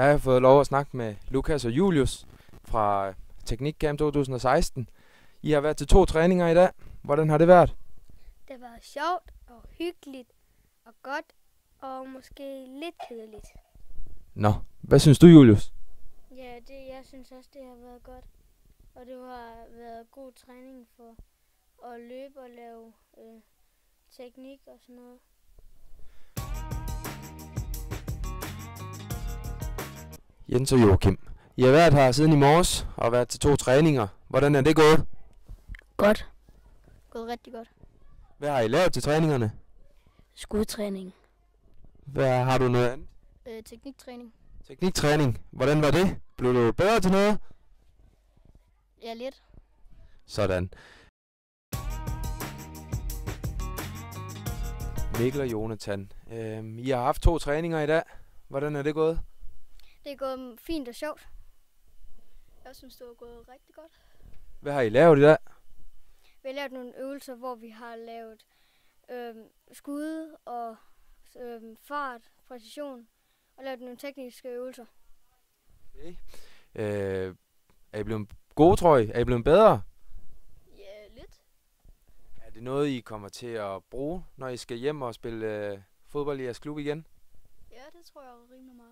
Jeg har fået lov at snakke med Lukas og Julius fra Teknikcamp 2016. I har været til 2 træninger i dag. Hvordan har det været? Det var sjovt og hyggeligt og godt og måske lidt kedeligt. Nå, hvad synes du, Julius? Ja, jeg synes også, det har været godt. Og det har været god træning for at løbe og lave teknik og sådan noget. Jens og Joachim, I har været her siden i morges og været til 2 træninger. Hvordan er det gået? Godt. Gået rigtig godt. Hvad har I lavet til træningerne? Skudtræning. Hvad har du noget andet? Tekniktræning. Tekniktræning. Hvordan var det? Blev du bedre til noget? Ja, lidt. Sådan. Mikkel og Jonathan, I har haft 2 træninger i dag. Hvordan er det gået? Det er gået fint og sjovt. Jeg synes, det er gået rigtig godt. Hvad har I lavet i dag? Vi har lavet nogle øvelser, hvor vi har lavet skud og fart, præcision og lavet nogle tekniske øvelser. Okay. Er I blevet gode, tror I? Er I blevet bedre? Ja, lidt. Er det noget, I kommer til at bruge, når I skal hjem og spille fodbold i jeres klub igen? Ja, det tror jeg rimelig meget.